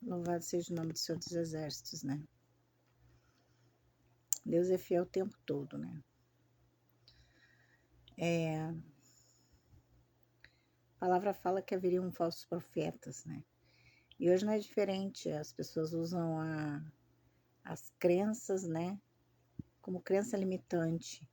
Louvado seja o nome do Senhor dos Exércitos, né? Deus é fiel o tempo todo, né? A palavra fala que haveriam falsos profetas, né? E hoje não é diferente, as pessoas usam as crenças, né? Como crença limitante.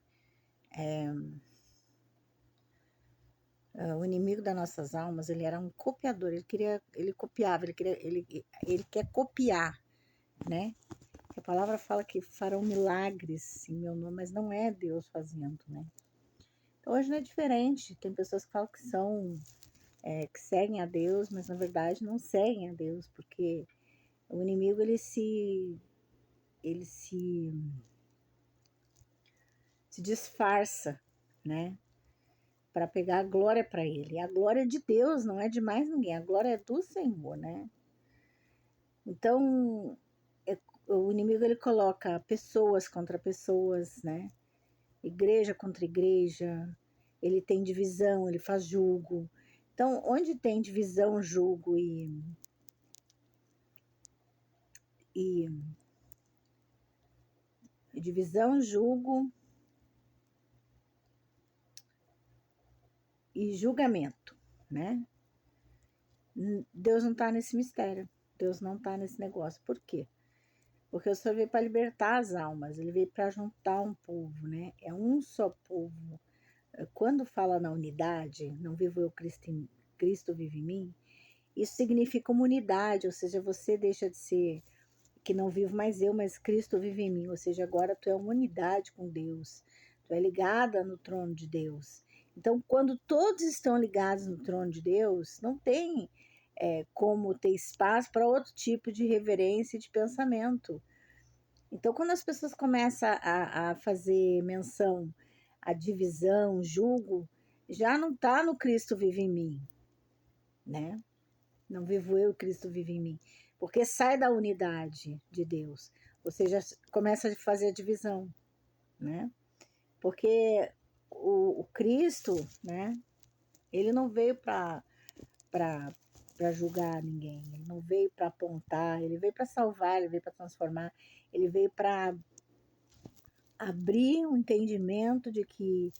O inimigo das nossas almas, ele era um copiador, ele copiava, ele quer copiar, né? A palavra fala que farão milagres em meu nome, mas não é Deus fazendo, né? Então, hoje não é diferente, tem pessoas que falam que que seguem a Deus, mas na verdade não seguem a Deus, porque o inimigo, ele se disfarça, né? Para pegar a glória para ele. A glória é de Deus, não é de mais ninguém. A glória é do Senhor, né? Então, o inimigo, ele coloca pessoas contra pessoas, né? Igreja contra igreja. Ele tem divisão, ele faz julgo. Então, onde tem divisão, julgo e divisão, julgo e julgamento, né? Deus não está nesse mistério. Deus não está nesse negócio. Por quê? Porque o Senhor veio para libertar as almas, ele veio para juntar um povo, né? É um só povo. Quando fala na unidade, não vivo eu, Cristo vive em mim, isso significa uma unidade, ou seja, você deixa de ser que não vivo mais eu, mas Cristo vive em mim, ou seja, agora tu é uma unidade com Deus, tu é ligada no trono de Deus. Então, quando todos estão ligados no trono de Deus, não tem como ter espaço para outro tipo de reverência e de pensamento. Então, quando as pessoas começam a fazer menção à divisão, julgo, já não está no Cristo vive em mim, né? Não vivo eu, Cristo vive em mim. Porque sai da unidade de Deus. Ou seja, começa a fazer a divisão, né? Porque o Cristo, né? Ele não veio para julgar ninguém. Ele não veio para apontar. Ele veio para salvar, ele veio para transformar. Ele veio para abrir um entendimento de que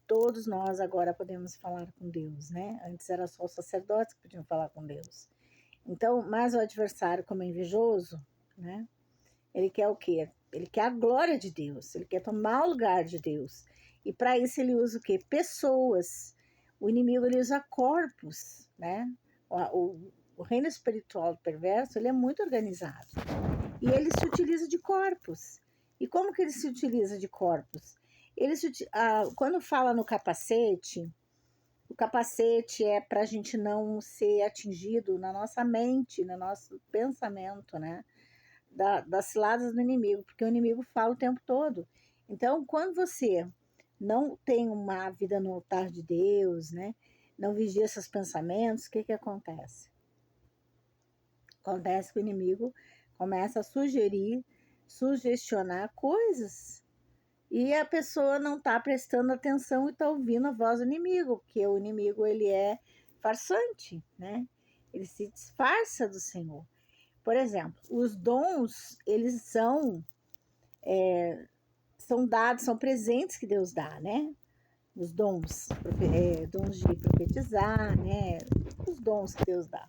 todos nós agora podemos falar com Deus, né? Antes era só os sacerdotes que podiam falar com Deus. Então, mas o adversário, como é invejoso, né? Ele quer o quê? Ele quer a glória de Deus, ele quer tomar o lugar de Deus. E para isso ele usa o quê? Pessoas. O inimigo, ele usa corpos, né? O reino espiritual perverso, ele é muito organizado. E ele se utiliza de corpos. E como que ele se utiliza de corpos? Quando fala no capacete, o capacete é para a gente não ser atingido na nossa mente, no nosso pensamento, né? Das ciladas do inimigo, porque o inimigo fala o tempo todo. Então, quando você não tem uma vida no altar de Deus, né? Não vigia seus pensamentos, o que acontece? Acontece que o inimigo começa a sugestionar coisas. E a pessoa não está prestando atenção e está ouvindo a voz do inimigo, porque o inimigo, ele é farsante, né? Ele se disfarça do Senhor. Por exemplo, os dons, eles são dados, são presentes que Deus dá, né? Os dons, dons de profetizar, né? Os dons que Deus dá.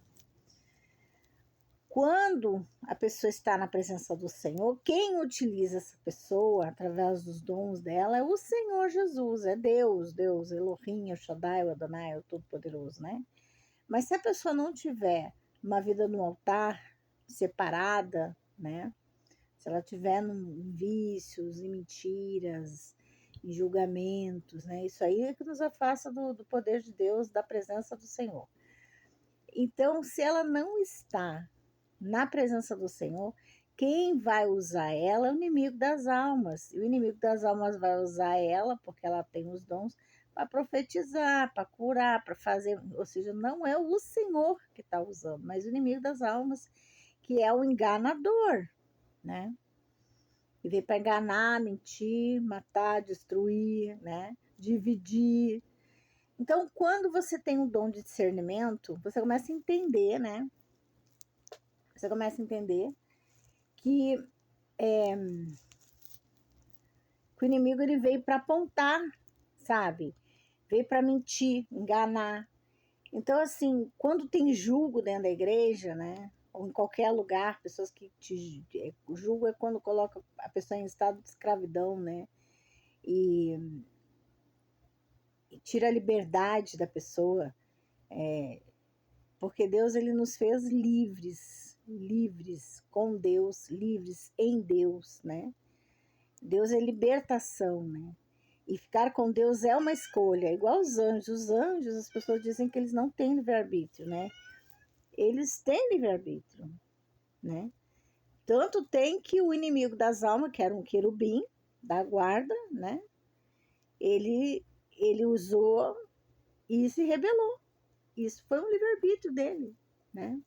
Quando a pessoa está na presença do Senhor, quem utiliza essa pessoa através dos dons dela é o Senhor Jesus, é Deus, Elohim, o Shaddai, o Adonai, o Todo-Poderoso, né? Mas se a pessoa não tiver uma vida no altar, separada, né? Se ela tiver em vícios, em mentiras, em julgamentos, né? Isso aí é que nos afasta do poder de Deus, da presença do Senhor. Então, se ela não está na presença do Senhor, quem vai usar ela é o inimigo das almas. E o inimigo das almas vai usar ela, porque ela tem os dons, para profetizar, para curar, para fazer. Ou seja, não é o Senhor que está usando, mas o inimigo das almas, que é o enganador, né? E veio para enganar, mentir, matar, destruir, né? Dividir. Então, quando você tem um dom de discernimento, você começa a entender, né? Você começa a entender que, que o inimigo ele veio para apontar, sabe? Veio para mentir, enganar. Então, assim, quando tem julgo dentro da igreja, né? Ou em qualquer lugar, pessoas que te julgam é quando coloca a pessoa em estado de escravidão, né? E tira a liberdade da pessoa, porque Deus ele nos fez livres, livres com Deus, livres em Deus, né? Deus é libertação, né? E ficar com Deus é uma escolha, é igual os anjos. Os anjos, as pessoas dizem que eles não têm livre-arbítrio, né? Eles têm livre-arbítrio, né? Tanto tem que o inimigo das almas, que era um querubim da guarda, né? Ele usou e se rebelou. Isso foi um livre-arbítrio dele, né?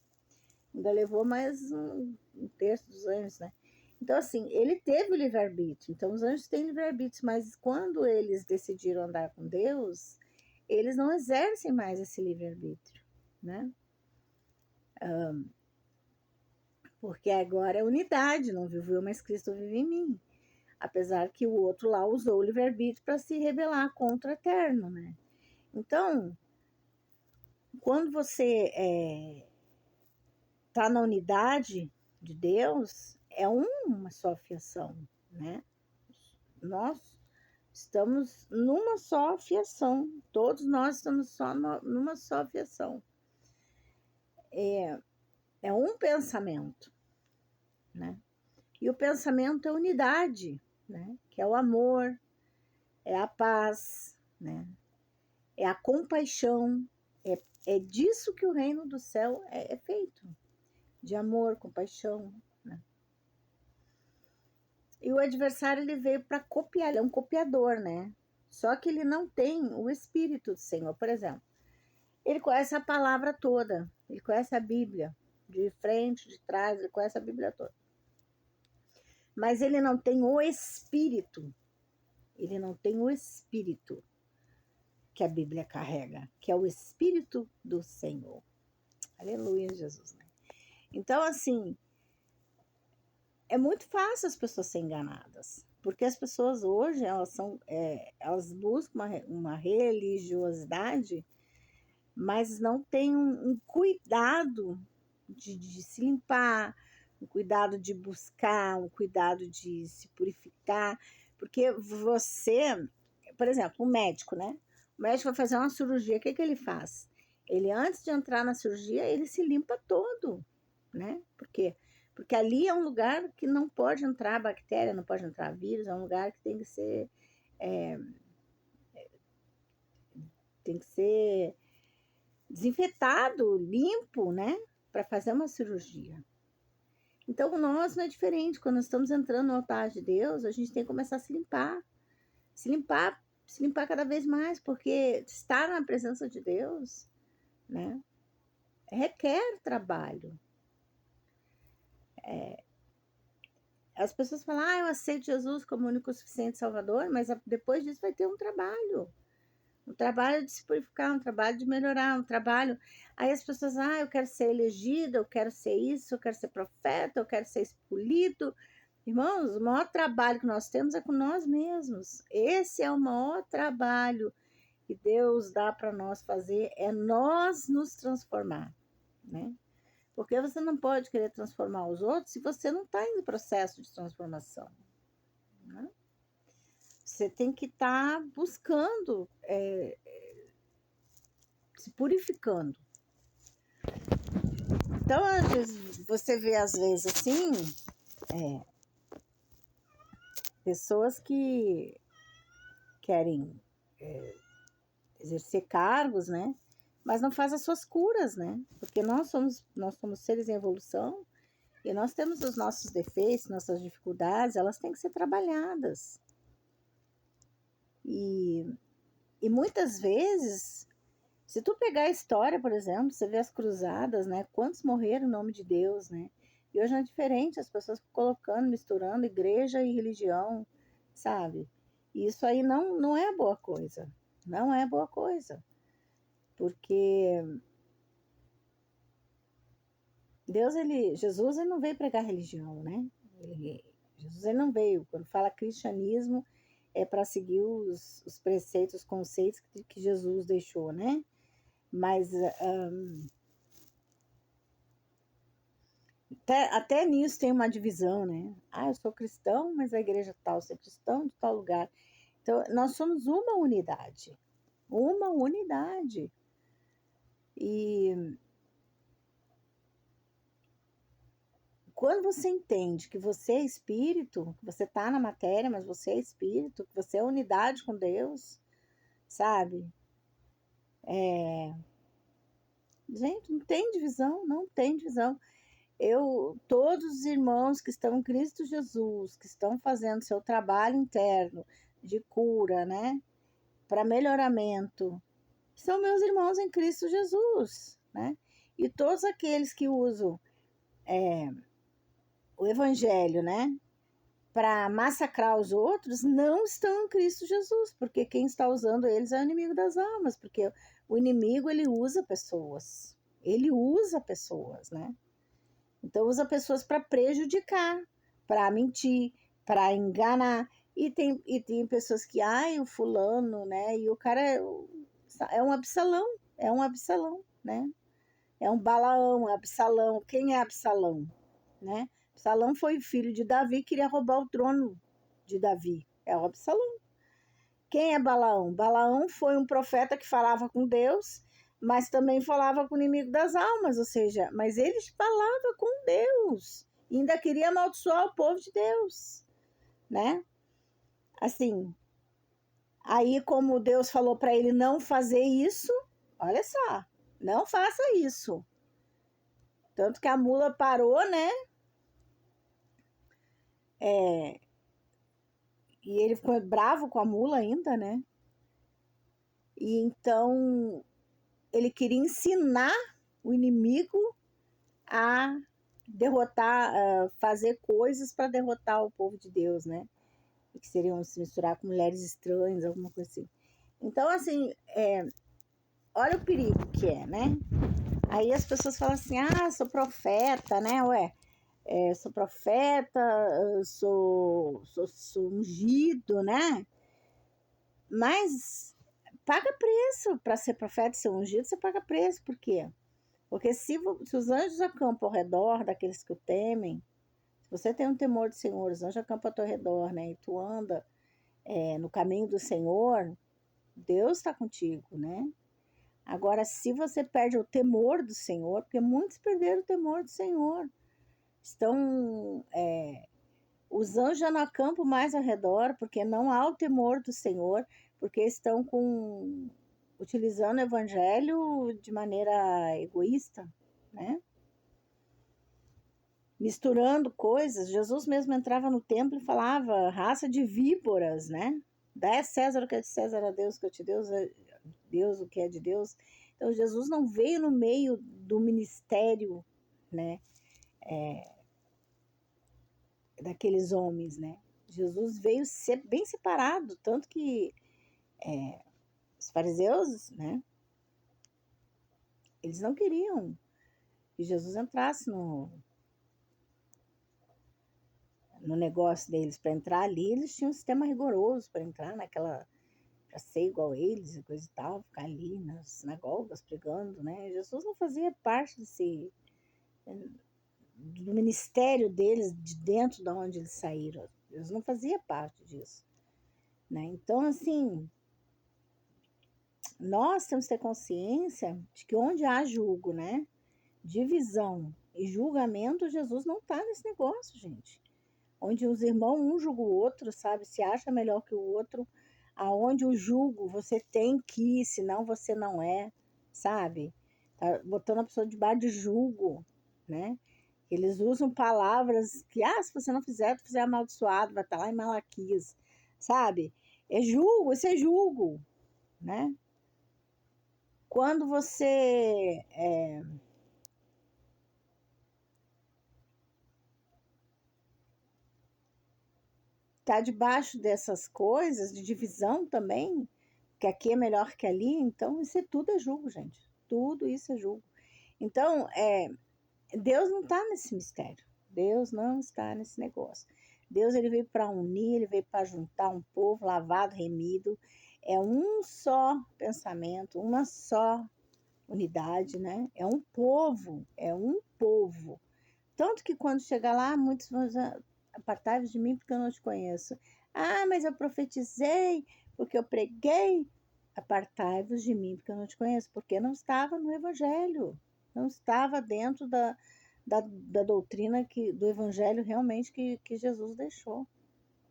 Ainda levou mais um terço dos anjos, né? Então, assim, ele teve o livre-arbítrio. Então, os anjos têm livre-arbítrio, mas quando eles decidiram andar com Deus, eles não exercem mais esse livre-arbítrio, né? Porque agora é unidade, não vivo eu, mas Cristo vive em mim. Apesar que o outro lá usou o livre-arbítrio para se rebelar contra o eterno, né? Então, quando você está na unidade de Deus, é uma só fiação, né? Nós estamos numa só fiação, todos nós estamos só numa só fiação. É um pensamento, né? E o pensamento é unidade, né? Que é o amor, é a paz, né? É a compaixão, é disso que o reino do céu é feito, de amor, compaixão, né? E o adversário ele veio para copiar, ele é um copiador, né? Só que ele não tem o Espírito do Senhor, por exemplo. Ele conhece a palavra toda, ele conhece a Bíblia, de frente, de trás, ele conhece a Bíblia toda. Mas ele não tem o Espírito, ele não tem o Espírito que a Bíblia carrega, que é o Espírito do Senhor. Aleluia, Jesus, né? Então, assim, é muito fácil as pessoas serem enganadas, porque as pessoas hoje, elas buscam uma religiosidade, mas não têm um cuidado de se limpar, um cuidado de buscar, um cuidado de se purificar, porque você, por exemplo, o médico, né? O médico vai fazer uma cirurgia, o que ele faz? Ele, antes de entrar na cirurgia, ele se limpa todo, né? Por quê? Porque ali é um lugar que não pode entrar bactéria, não pode entrar vírus, é um lugar que tem que ser desinfetado, limpo, né? Para fazer uma cirurgia. Então, nós não é diferente. Quando nós estamos entrando no altar de Deus, a gente tem que começar a se limpar. Se limpar cada vez mais, porque estar na presença de Deus, né? Requer trabalho. As pessoas falam, eu aceito Jesus como único e suficiente Salvador, mas depois disso vai ter um trabalho. Um trabalho de se purificar, um trabalho de melhorar, um trabalho. Aí as pessoas, eu quero ser elegida, eu quero ser isso, eu quero ser profeta, eu quero ser escolhido. Irmãos, o maior trabalho que nós temos é com nós mesmos. Esse é o maior trabalho que Deus dá para nós fazer, é nós nos transformar, né? Porque você não pode querer transformar os outros se você não está em processo de transformação, né? Você tem que estar buscando, se purificando. Então, você vê às vezes assim, pessoas que querem exercer cargos, né? Mas não faz as suas curas, né? Porque nós somos seres em evolução e nós temos os nossos defeitos, nossas dificuldades, elas têm que ser trabalhadas. E muitas vezes, se tu pegar a história, por exemplo, você vê as cruzadas, né? Quantos morreram em nome de Deus, né? E hoje não é diferente, as pessoas colocando, misturando igreja e religião, sabe? E isso aí não é boa coisa. Não é boa coisa. Porque Jesus, ele não veio pregar religião, né? Jesus, ele não veio. Quando fala cristianismo, é para seguir os preceitos, os conceitos que Jesus deixou, né? Mas até nisso tem uma divisão, né? Ah, eu sou cristão, mas a igreja tal, você é cristão de tal lugar. Então, nós somos uma unidade. Uma unidade. E quando você entende que você é espírito, que você está na matéria, mas você é espírito, que você é unidade com Deus, sabe? Gente, não tem divisão, não tem divisão. Todos os irmãos que estão em Cristo Jesus, que estão fazendo seu trabalho interno de cura, né, para melhoramento, são meus irmãos em Cristo Jesus, né? E todos aqueles que usam o evangelho, né, para massacrar os outros, não estão em Cristo Jesus, porque quem está usando eles é o inimigo das almas, porque o inimigo, ele usa pessoas. Ele usa pessoas, né? Então usa pessoas para prejudicar, para mentir, para enganar. E tem pessoas que, ai, o fulano, né? E o cara é um Absalão, né? É um Balaão, Absalão. Quem é Absalão, né? Absalão foi filho de Davi, queria roubar o trono de Davi. É o Absalão. Quem é Balaão? Balaão foi um profeta que falava com Deus, mas também falava com o inimigo das almas, ou seja, mas ele falava com Deus, e ainda queria amaldiçoar o povo de Deus, né? Assim, aí como Deus falou para ele não fazer isso, olha só, não faça isso. Tanto que a mula parou, né? E ele ficou bravo com a mula ainda, né? E então ele queria ensinar o inimigo a derrotar, fazer coisas para derrotar o povo de Deus, né? Que seriam se misturar com mulheres estranhas, alguma coisa assim. Então, assim, olha o perigo que é, né? Aí as pessoas falam assim, ah, sou profeta, né? Ué, sou profeta, sou ungido, né? Mas paga preço para ser profeta e ser ungido, você paga preço, por quê? Porque se os anjos acampam ao redor daqueles que o temem, se você tem um temor do Senhor, os anjos acampam ao teu redor, né? E tu anda no caminho do Senhor, Deus está contigo, né? Agora, se você perde o temor do Senhor, porque muitos perderam o temor do Senhor, os anjos já não acampam mais ao redor, porque não há o temor do Senhor, porque estão utilizando o evangelho de maneira egoísta, né? Misturando coisas. Jesus mesmo entrava no templo e falava, raça de víboras, né? Dá a César o que é de César, a Deus o que é de Deus, Deus o que é de Deus. Então, Jesus não veio no meio do ministério, né? Daqueles homens, né? Jesus veio ser bem separado, tanto que os fariseus, né? Eles não queriam que Jesus entrasse no negócio deles. Para entrar ali, eles tinham um sistema rigoroso para entrar naquela, para ser igual a eles e coisa e tal, ficar ali nas sinagogas pregando, né? Jesus não fazia parte do ministério deles, de dentro de onde eles saíram. Jesus não fazia parte disso, né? Então, assim, nós temos que ter consciência de que onde há julgo, né? Divisão e julgamento, Jesus não está nesse negócio, gente. Onde os irmãos, um julga o outro, sabe? Se acha melhor que o outro. Aonde o julgo, você tem que ir, senão você não é, sabe? Tá botando a pessoa debaixo de julgo, né? Eles usam palavras que, se você não fizer, tu fizer amaldiçoado, vai estar lá em Malaquias, sabe? É julgo, isso é julgo, né? Quando você tá debaixo dessas coisas, de divisão também, que aqui é melhor que ali, então tudo é julgo, gente. Tudo isso é julgo. Então, Deus não está nesse mistério. Deus não está nesse negócio. Deus, ele veio para unir, ele veio para juntar um povo lavado, remido. É um só pensamento, uma só unidade, né? É um povo, é um povo. Tanto que quando chegar lá, muitos vão dizer, apartai-vos de mim porque eu não te conheço. Ah, mas eu profetizei, porque eu preguei. Apartai-vos de mim porque eu não te conheço, porque não estava no evangelho, não estava dentro da doutrina do evangelho realmente que Jesus deixou,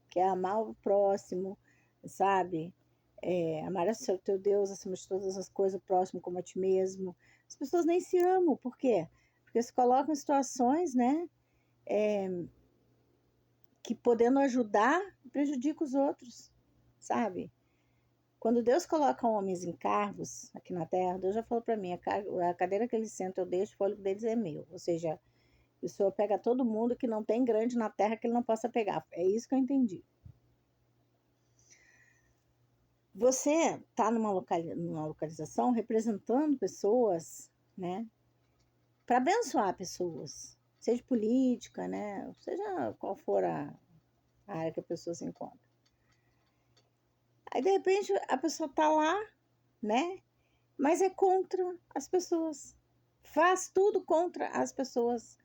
que é amar o próximo, sabe? Amar o seu teu Deus acima de todas as coisas, o próximo como a ti mesmo. As pessoas nem se amam, por quê? Porque se colocam em situações, né, que podendo ajudar, prejudica os outros, sabe? Quando Deus coloca homens em cargos aqui na terra, Deus já falou para mim, a cadeira que eles sentam eu deixo, o fôlego deles é meu. Ou seja, o Senhor pega todo mundo que não tem grande na terra que ele não possa pegar. É isso que eu entendi. Você está numa localização representando pessoas, né? Para abençoar pessoas, seja política, né? Seja qual for a área que a pessoa se encontra. Aí, de repente, a pessoa está lá, né? Mas é contra as pessoas. Faz tudo contra as pessoas.